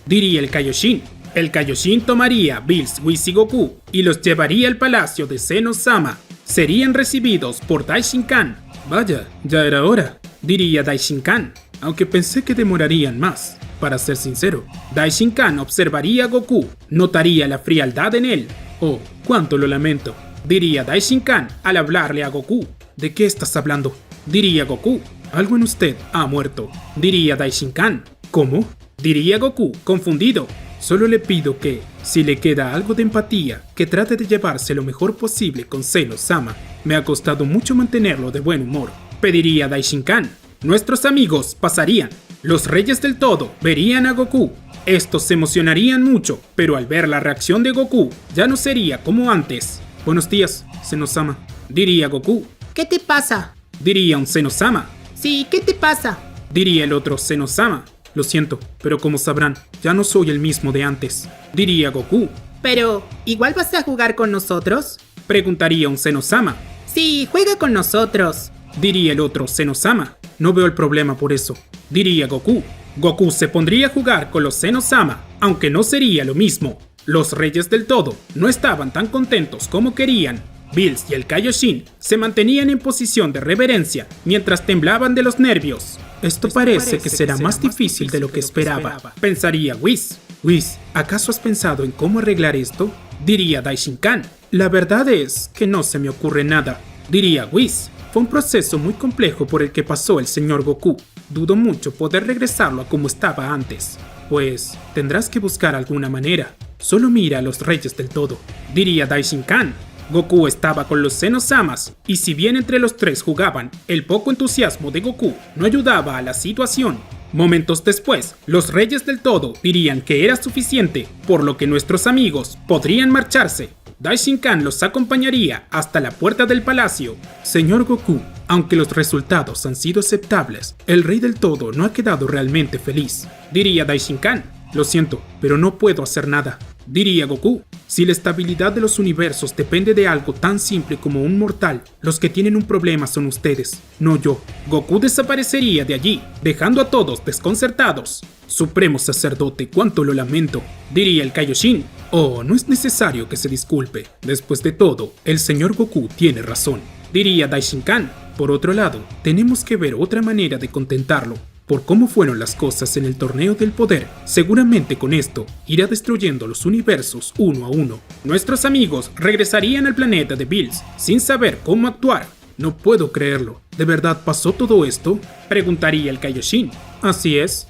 diría el Kaioshin. El Kaioshin tomaría Bills, Whis y Goku y los llevaría al palacio de Zeno-sama. Serían recibidos por Daishinkan. Vaya, ya era hora, diría Daishinkan, aunque pensé que demorarían más. Para ser sincero, Daishinkan observaría a Goku, notaría la frialdad en él. Oh, cuánto lo lamento, diría Daishinkan al hablarle a Goku. ¿De qué estás hablando? Diría Goku. Algo en usted ha muerto, diría Daishinkan. ¿Cómo? Diría Goku, confundido. Solo le pido que, si le queda algo de empatía, que trate de llevarse lo mejor posible con Zeno-sama. Me ha costado mucho mantenerlo de buen humor. Pediría Daishinkan. Nuestros amigos pasarían. Los reyes del todo verían a Goku. Estos se emocionarían mucho, pero al ver la reacción de Goku, ya no sería como antes. Buenos días, Zeno-sama, diría Goku. ¿Qué te pasa? Diría un Zeno-sama. Sí, ¿qué te pasa? Diría el otro Zeno-sama. Lo siento, pero como sabrán, ya no soy el mismo de antes. Diría Goku. Pero, ¿igual vas a jugar con nosotros? Preguntaría un Zeno-sama. Sí, juega con nosotros. Diría el otro Zeno-sama. No veo el problema por eso. Diría Goku. Goku se pondría a jugar con los Zeno-sama, aunque no sería lo mismo. Los reyes del todo no estaban tan contentos como querían. Bills y el Kaioshin se mantenían en posición de reverencia mientras temblaban de los nervios. Esto parece que será más difícil de lo que esperaba, pensaría Whis. Whis, ¿acaso has pensado en cómo arreglar esto? Diría Daishinkan. La verdad es que no se me ocurre nada, diría Whis. Fue un proceso muy complejo por el que pasó el señor Goku. Dudo mucho poder regresarlo a como estaba antes. Pues tendrás que buscar alguna manera. Solo mira a los reyes del todo, diría Daishinkan. Goku estaba con los Zeno-samas, y si bien entre los tres jugaban, el poco entusiasmo de Goku no ayudaba a la situación. Momentos después, los reyes del todo dirían que era suficiente, por lo que nuestros amigos podrían marcharse. Daishinkan los acompañaría hasta la puerta del palacio. Señor Goku, aunque los resultados han sido aceptables, el rey del todo no ha quedado realmente feliz, diría Daishinkan. Lo siento, pero no puedo hacer nada, diría Goku. Si la estabilidad de los universos depende de algo tan simple como un mortal, los que tienen un problema son ustedes, no yo. Goku desaparecería de allí, dejando a todos desconcertados. Supremo sacerdote, cuánto lo lamento, diría el Kaioshin. Oh, no es necesario que se disculpe. Después de todo, el señor Goku tiene razón, diría Daishinkan. Por otro lado, tenemos que ver otra manera de contentarlo. Por cómo fueron las cosas en el torneo del poder, seguramente con esto irá destruyendo los universos uno a uno. Nuestros amigos regresarían al planeta de Bills sin saber cómo actuar. No puedo creerlo. ¿De verdad pasó todo esto?, preguntaría el Kaioshin. Así es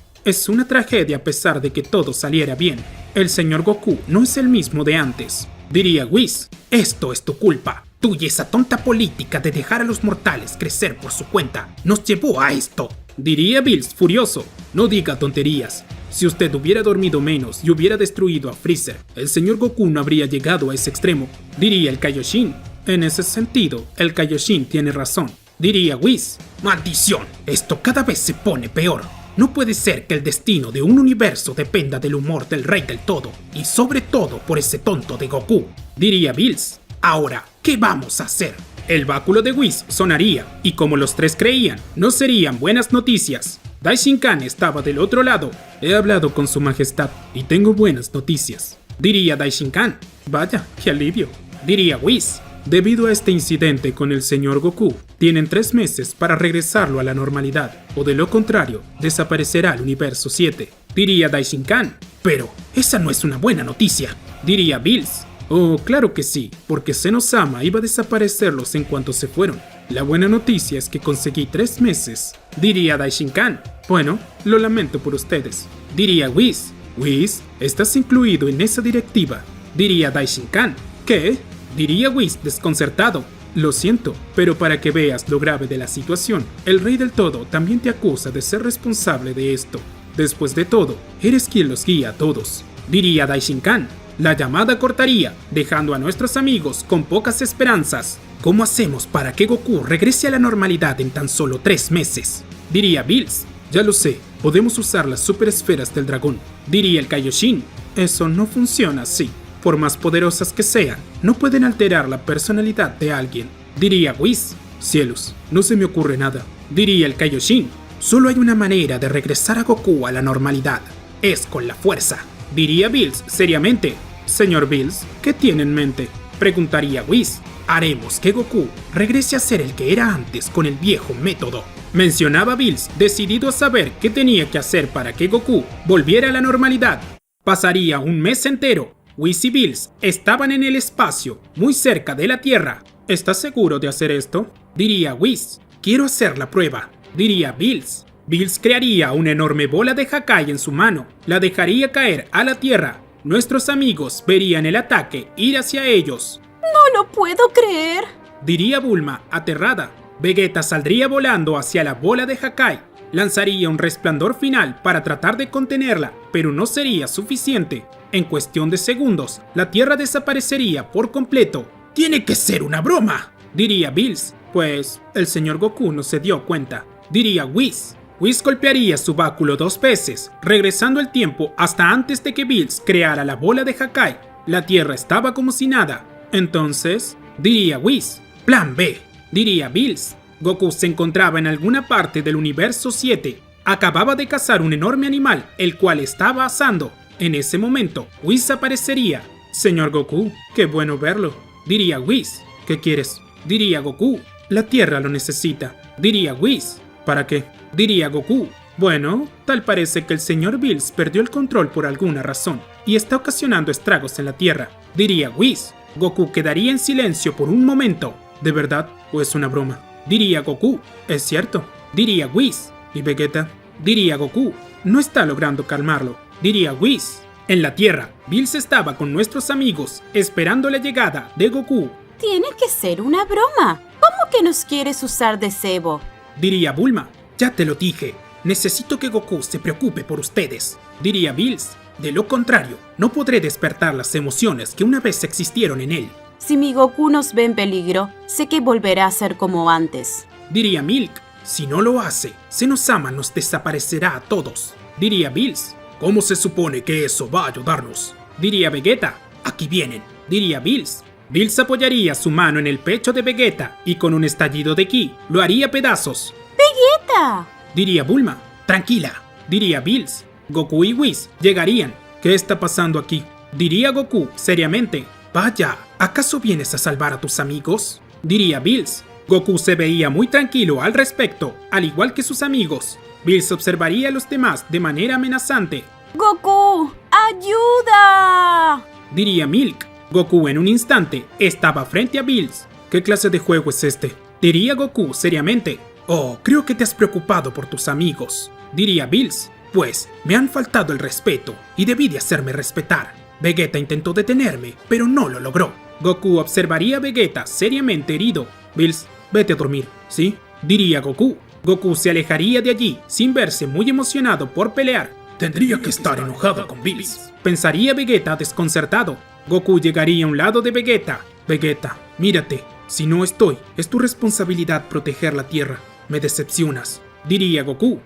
una tragedia a pesar de que todo saliera bien. El señor Goku no es el mismo de antes, diría Whis. Esto es tu culpa. Tú y esa tonta política de dejar a los mortales crecer por su cuenta nos llevó a esto, diría Bills furioso. No diga tonterías. Si usted hubiera dormido menos y hubiera destruido a Freezer, el señor Goku no habría llegado a ese extremo, diría el Kaioshin. En ese sentido, el Kaioshin tiene razón, diría Whis. ¡Maldición! Esto cada vez se pone peor. No puede ser que el destino de un universo dependa del humor del Rey del Todo, y sobre todo por ese tonto de Goku, diría Bills. Ahora, ¿qué vamos a hacer? El báculo de Whis sonaría, y como los tres creían, no serían buenas noticias. Daishinkan estaba del otro lado. He hablado con su majestad, y tengo buenas noticias, diría Daishinkan. Vaya, qué alivio, diría Whis. Debido a este incidente con el señor Goku, tienen 3 meses para regresarlo a la normalidad, o de lo contrario, desaparecerá el universo 7, diría Daishinkan. Pero, esa no es una buena noticia, diría Bills. Oh, claro que sí, porque Zenosama iba a desaparecerlos en cuanto se fueron. La buena noticia es que conseguí 3 meses, diría Daishinkan. Bueno, lo lamento por ustedes, diría Whis. Whis, estás incluido en esa directiva, diría Daishinkan. ¿Qué?, diría Whis desconcertado. Lo siento, pero para que veas lo grave de la situación, el Rey del Todo también te acusa de ser responsable de esto. Después de todo, eres quien los guía a todos, diría Daishinkan. La llamada cortaría, dejando a nuestros amigos con pocas esperanzas. ¿Cómo hacemos para que Goku regrese a la normalidad en tan solo 3 meses? Diría Bills. Ya lo sé, podemos usar las super esferas del dragón, diría el Kaioshin. Eso no funciona así. Por más poderosas que sean, no pueden alterar la personalidad de alguien, diría Whis. Cielos, no se me ocurre nada, diría el Kaioshin. Solo hay una manera de regresar a Goku a la normalidad. Es con la fuerza, diría Bills seriamente. Señor Bills, ¿qué tiene en mente?, preguntaría Whis. Haremos que Goku regrese a ser el que era antes con el viejo método, mencionaba Bills, decidido a saber qué tenía que hacer para que Goku volviera a la normalidad. Pasaría un mes entero. Whis y Bills estaban en el espacio, muy cerca de la Tierra. ¿Estás seguro de hacer esto?, diría Whis. Quiero hacer la prueba, diría Bills. Bills crearía una enorme bola de Hakai en su mano, la dejaría caer a la Tierra. Nuestros amigos verían el ataque ir hacia ellos. No lo puedo creer, diría Bulma, aterrada. Vegeta saldría volando hacia la bola de Hakai, lanzaría un resplandor final para tratar de contenerla, pero no sería suficiente. En cuestión de segundos, la Tierra desaparecería por completo. ¡Tiene que ser una broma!, diría Bills. Pues, el señor Goku no se dio cuenta, diría Whis. Whis golpearía su báculo 2 veces, regresando el tiempo hasta antes de que Bills creara la bola de Hakai. La Tierra estaba como si nada. Entonces, diría Whis. Plan B, diría Bills. Goku se encontraba en alguna parte del universo 7. Acababa de cazar un enorme animal, el cual estaba asando. En ese momento, Whis aparecería. Señor Goku, qué bueno verlo, diría Whis. ¿Qué quieres?, diría Goku. La Tierra lo necesita, diría Whis. ¿Para qué?, diría Goku. Bueno, tal parece que el señor Bills perdió el control por alguna razón y está ocasionando estragos en la Tierra, diría Whis. Goku quedaría en silencio por un momento. ¿De verdad o es una broma?, diría Goku. Es cierto, diría Whis. ¿Y Vegeta?, diría Goku. No está logrando calmarlo, diría Whis. En la Tierra, Bills estaba con nuestros amigos, esperando la llegada de Goku. Tiene que ser una broma. ¿Cómo que nos quieres usar de cebo?, diría Bulma. Ya te lo dije, necesito que Goku se preocupe por ustedes, diría Bills. De lo contrario, no podré despertar las emociones que una vez existieron en él. Si mi Goku nos ve en peligro, sé que volverá a ser como antes, diría Milk. Si no lo hace, Zenosama nos desaparecerá a todos, diría Bills. ¿Cómo se supone que eso va a ayudarnos?, diría Vegeta. Aquí vienen, diría Bills. Bills apoyaría su mano en el pecho de Vegeta y con un estallido de ki lo haría pedazos. ¡Vegeta!, diría Bulma. Tranquila, diría Bills. Goku y Whis llegarían. ¿Qué está pasando aquí?, diría Goku seriamente. Vaya, ¿acaso vienes a salvar a tus amigos?, diría Bills. Goku se veía muy tranquilo al respecto, al igual que sus amigos. Bills observaría a los demás de manera amenazante. ¡Goku! ¡Ayuda! Diría Milk. Goku en un instante estaba frente a Bills. ¿Qué clase de juego es este? Diría Goku seriamente. Oh, creo que te has preocupado por tus amigos. Diría Bills. Pues, me han faltado el respeto y debí de hacerme respetar. Vegeta intentó detenerme, pero no lo logró. Goku observaría a Vegeta seriamente herido. Bills, vete a dormir, ¿sí? Diría Goku. Goku se alejaría de allí sin verse muy emocionado por pelear. Tendría que estar enojado con Bills. Pensaría Vegeta desconcertado. Goku llegaría a un lado de Vegeta. Vegeta, mírate. Si no estoy, es tu responsabilidad proteger la Tierra. Me decepcionas. Diría Goku.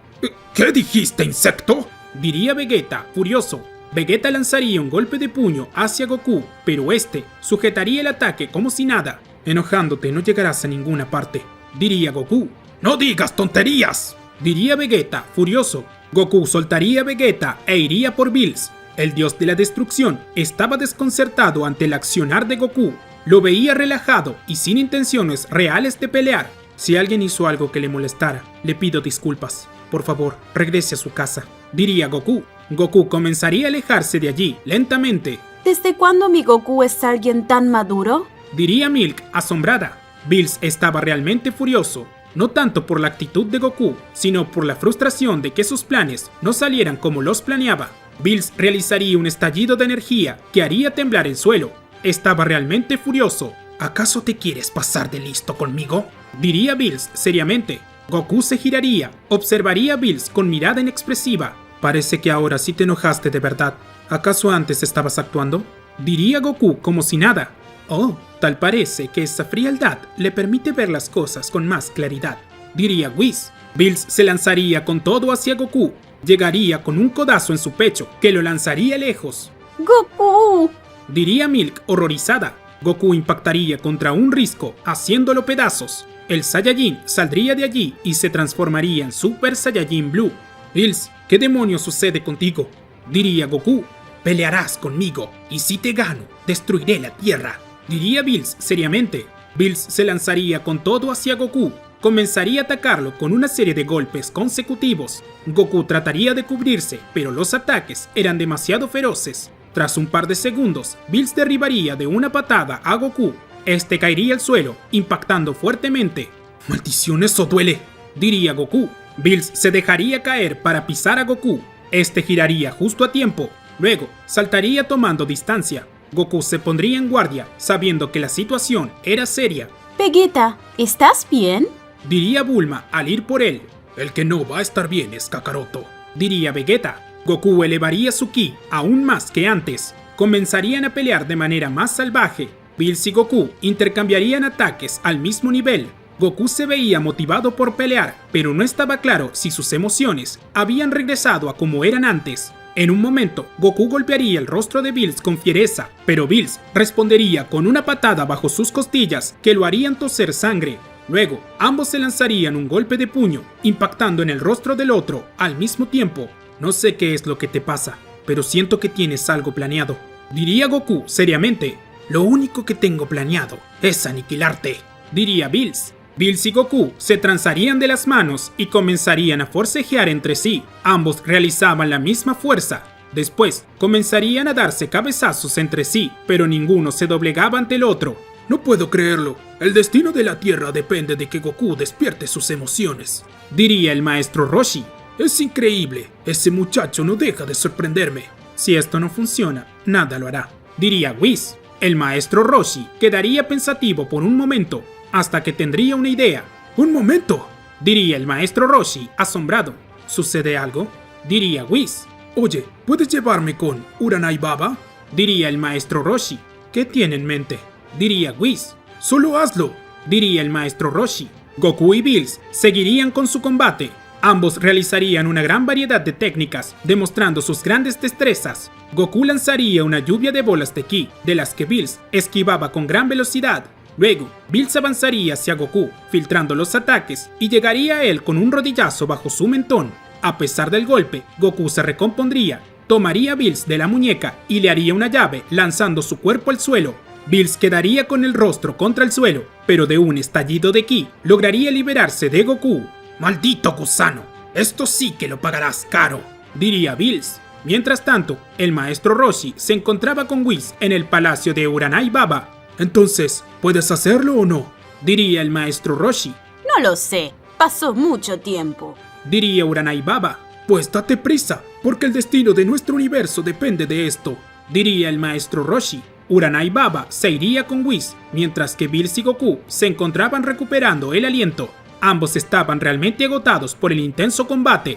¿Qué dijiste, insecto? Diría Vegeta, furioso. Vegeta lanzaría un golpe de puño hacia Goku, pero este sujetaría el ataque como si nada. Enojándote no llegarás a ninguna parte. Diría Goku. ¡No digas tonterías! Diría Vegeta, furioso. Goku soltaría a Vegeta e iría por Bills. El dios de la destrucción estaba desconcertado ante el accionar de Goku. Lo veía relajado y sin intenciones reales de pelear. Si alguien hizo algo que le molestara, le pido disculpas. Por favor, regrese a su casa. Diría Goku. Goku comenzaría a alejarse de allí, lentamente. ¿Desde cuándo mi Goku es alguien tan maduro? Diría Milk, asombrada. Bills estaba realmente furioso. No tanto por la actitud de Goku, sino por la frustración de que sus planes no salieran como los planeaba. Bills realizaría un estallido de energía que haría temblar el suelo. Estaba realmente furioso. ¿Acaso te quieres pasar de listo conmigo? Diría Bills seriamente. Goku se giraría, observaría a Bills con mirada inexpresiva. Parece que ahora sí te enojaste de verdad. ¿Acaso antes estabas actuando? Diría Goku como si nada. Oh, tal parece que esa frialdad le permite ver las cosas con más claridad. Diría Whis. Bills se lanzaría con todo hacia Goku. Llegaría con un codazo en su pecho que lo lanzaría lejos. ¡Goku! Diría Milk horrorizada. Goku impactaría contra un risco, haciéndolo pedazos. El Saiyajin saldría de allí y se transformaría en Super Saiyajin Blue. Bills, ¿qué demonios sucede contigo? Diría Goku. Pelearás conmigo, y si te gano, destruiré la Tierra. Diría Bills seriamente. Bills se lanzaría con todo hacia Goku. Comenzaría a atacarlo con una serie de golpes consecutivos. Goku trataría de cubrirse, pero los ataques eran demasiado feroces. Tras un par de segundos, Bills derribaría de una patada a Goku. Este caería al suelo, impactando fuertemente. ¡Maldición, eso duele! Diría Goku. Bills se dejaría caer para pisar a Goku. Este giraría justo a tiempo. Luego, saltaría tomando distancia. Goku se pondría en guardia, sabiendo que la situación era seria. Vegeta, ¿estás bien? Diría Bulma al ir por él. El que no va a estar bien es Kakaroto. Diría Vegeta. Goku elevaría su ki aún más que antes. Comenzarían a pelear de manera más salvaje. Bills y Goku intercambiarían ataques al mismo nivel. Goku se veía motivado por pelear, pero no estaba claro si sus emociones habían regresado a como eran antes. En un momento, Goku golpearía el rostro de Bills con fiereza, pero Bills respondería con una patada bajo sus costillas que lo harían toser sangre. Luego, ambos se lanzarían un golpe de puño, impactando en el rostro del otro al mismo tiempo. No sé qué es lo que te pasa, pero siento que tienes algo planeado. Diría Goku seriamente. Lo único que tengo planeado es aniquilarte. Diría Bills. Bills y Goku se tranzarían de las manos y comenzarían a forcejear entre sí. Ambos realizaban la misma fuerza. Después, comenzarían a darse cabezazos entre sí, pero ninguno se doblegaba ante el otro. No puedo creerlo. El destino de la Tierra depende de que Goku despierte sus emociones. Diría el maestro Roshi. Es increíble. Ese muchacho no deja de sorprenderme. Si esto no funciona, nada lo hará. Diría Whis. El maestro Roshi quedaría pensativo por un momento, hasta que tendría una idea. ¡Un momento!, diría el maestro Roshi, asombrado. ¿Sucede algo?, diría Whis. Oye, ¿puedes llevarme con Uranai Baba?, diría el maestro Roshi. ¿Qué tiene en mente?, diría Whis. Solo hazlo, diría el maestro Roshi. Goku y Bills seguirían con su combate. Ambos realizarían una gran variedad de técnicas, demostrando sus grandes destrezas. Goku lanzaría una lluvia de bolas de ki, de las que Bills esquivaba con gran velocidad. Luego, Bills avanzaría hacia Goku, filtrando los ataques, y llegaría a él con un rodillazo bajo su mentón. A pesar del golpe, Goku se recompondría, tomaría a Bills de la muñeca y le haría una llave, lanzando su cuerpo al suelo. Bills quedaría con el rostro contra el suelo, pero de un estallido de ki, lograría liberarse de Goku. ¡Maldito gusano! Esto sí que lo pagarás caro, diría Bills. Mientras tanto, el maestro Roshi se encontraba con Whis en el palacio de Uranai Baba. Entonces, ¿puedes hacerlo o no? Diría el maestro Roshi. No lo sé. Pasó mucho tiempo. Diría Uranai Baba. Pues date prisa, porque el destino de nuestro universo depende de esto. Diría el maestro Roshi. Uranai Baba se iría con Whis, mientras que Bills y Goku se encontraban recuperando el aliento. Ambos estaban realmente agotados por el intenso combate.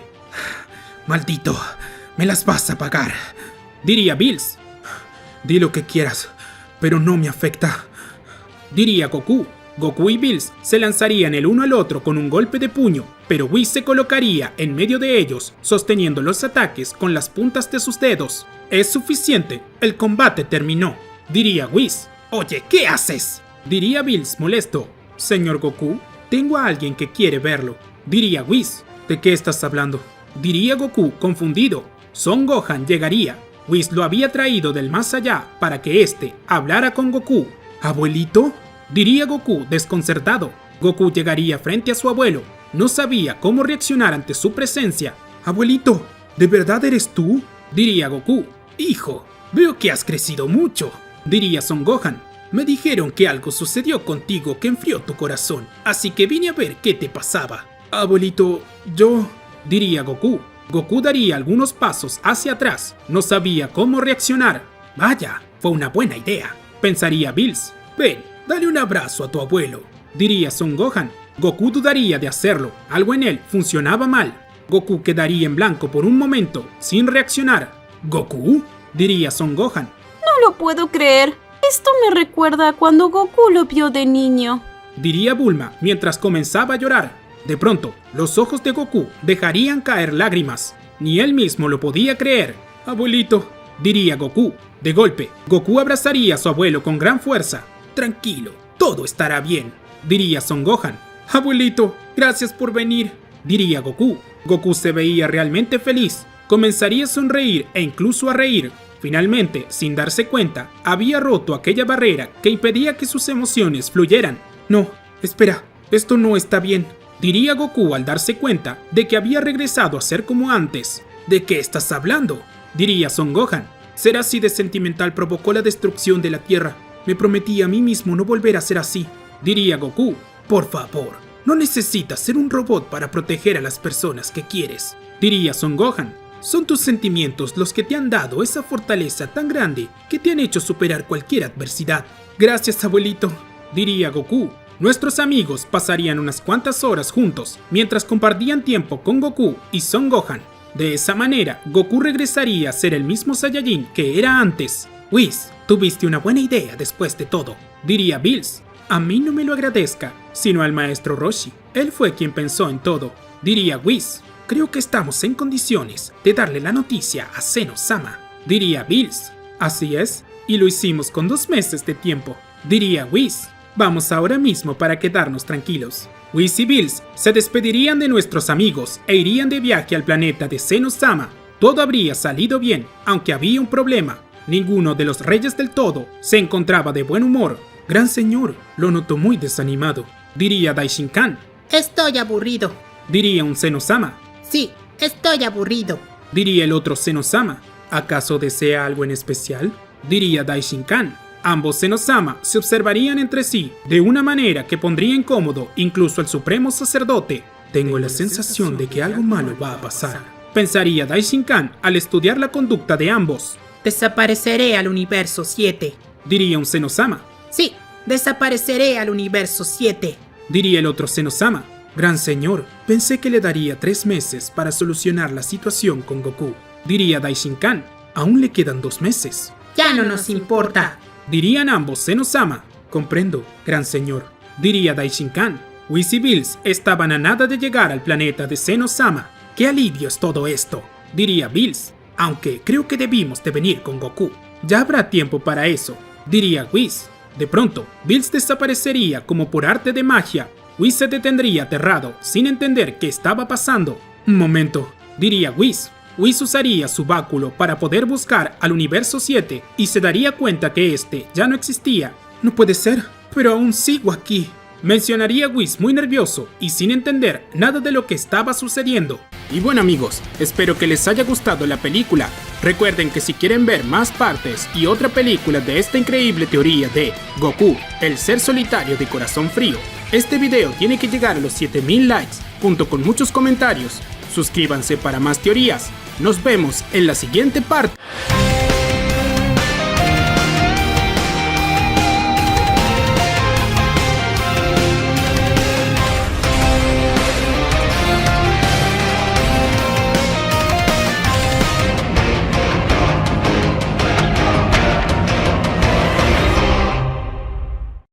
Maldito, me las vas a pagar, diría Bills. Di lo que quieras, pero no me afecta, diría Goku. Goku y Bills se lanzarían el uno al otro con un golpe de puño, pero Whis se colocaría en medio de ellos, sosteniendo los ataques con las puntas de sus dedos. Es suficiente, el combate terminó, diría Whis. Oye, ¿qué haces? Diría Bills molesto. Señor Goku, tengo a alguien que quiere verlo, diría Whis. ¿De qué estás hablando? Diría Goku confundido. Son Gohan llegaría. Whis lo había traído del más allá para que éste hablara con Goku. ¿Abuelito? Diría Goku desconcertado. Goku llegaría frente a su abuelo. No sabía cómo reaccionar ante su presencia. Abuelito, ¿de verdad eres tú? Diría Goku. Hijo, veo que has crecido mucho, diría Son Gohan. Me dijeron que algo sucedió contigo que enfrió tu corazón, así que vine a ver qué te pasaba. Abuelito, yo... diría Goku. Goku daría algunos pasos hacia atrás. No sabía cómo reaccionar. Vaya, fue una buena idea, pensaría Bills. Ven, dale un abrazo a tu abuelo, diría Son Gohan. Goku dudaría de hacerlo. Algo en él funcionaba mal. Goku quedaría en blanco por un momento, sin reaccionar. ¿Goku? diría Son Gohan. No lo puedo creer. Esto me recuerda a cuando Goku lo vio de niño, diría Bulma mientras comenzaba a llorar. De pronto, los ojos de Goku dejarían caer lágrimas. Ni él mismo lo podía creer. Abuelito, diría Goku. De golpe, Goku abrazaría a su abuelo con gran fuerza. Tranquilo, todo estará bien, diría Son Gohan. Abuelito, gracias por venir, diría Goku. Goku se veía realmente feliz. Comenzaría a sonreír e incluso a reír. Finalmente, sin darse cuenta, había roto aquella barrera que impedía que sus emociones fluyeran. No, espera, esto no está bien, diría Goku al darse cuenta de que había regresado a ser como antes. ¿De qué estás hablando? diría Son Gohan. Ser así de sentimental provocó la destrucción de la Tierra. Me prometí a mí mismo no volver a ser así, diría Goku. Por favor, no necesitas ser un robot para proteger a las personas que quieres, diría Son Gohan. Son tus sentimientos los que te han dado esa fortaleza tan grande que te han hecho superar cualquier adversidad. Gracias, abuelito, diría Goku. Nuestros amigos pasarían unas cuantas horas juntos mientras compartían tiempo con Goku y Son Gohan. De esa manera, Goku regresaría a ser el mismo Saiyajin que era antes. Whis, tuviste una buena idea después de todo, diría Bills. A mí no me lo agradezca, sino al maestro Roshi. Él fue quien pensó en todo, diría Whis. Creo que estamos en condiciones de darle la noticia a Zeno-sama, diría Bills. Así es, y lo hicimos con 2 meses de tiempo, diría Whis. Vamos ahora mismo para quedarnos tranquilos. Whis y Bills se despedirían de nuestros amigos e irían de viaje al planeta de Zeno-sama. Todo habría salido bien, aunque había un problema. Ninguno de los reyes del todo se encontraba de buen humor. Gran señor, lo noto muy desanimado, diría Daishin-kan. Estoy aburrido, diría un Zeno-sama. Sí, estoy aburrido, diría el otro Zeno-sama. ¿Acaso desea algo en especial? diría Daishin-kan. Ambos Zeno-sama se observarían entre sí de una manera que pondría incómodo incluso al supremo sacerdote. Tengo la sensación de que algo malo va a pasar, pensaría Daishin-kan al estudiar la conducta de ambos. Desapareceré al universo 7, diría un Zeno-sama. Sí, desapareceré al universo 7, diría el otro Zeno-sama. Gran señor, pensé que le daría 3 meses para solucionar la situación con Goku, diría Daishin-kan. Aún le quedan 2 meses. Ya no nos importa, dirían ambos Zeno-sama. Comprendo, gran señor, diría Daishin-kan. Whis y Bills estaban a nada de llegar al planeta de Zeno-sama. ¡Qué alivio es todo esto!, diría Bills. Aunque creo que debimos de venir con Goku. Ya habrá tiempo para eso, diría Whis. De pronto, Bills desaparecería como por arte de magia. Whis se detendría aterrado, sin entender qué estaba pasando. Un momento, diría Whis. Whis usaría su báculo para poder buscar al universo 7 y se daría cuenta que este ya no existía. No puede ser, pero aún sigo aquí, Mencionaría a Whis muy nervioso y sin entender nada de lo que estaba sucediendo. Y bueno amigos, espero que les haya gustado la película. Recuerden que si quieren ver más partes y otra película de esta increíble teoría de Goku, el ser solitario de corazón frío, este video tiene que llegar a los 7000 likes, junto con muchos comentarios. Suscríbanse para más teorías. Nos vemos en la siguiente parte.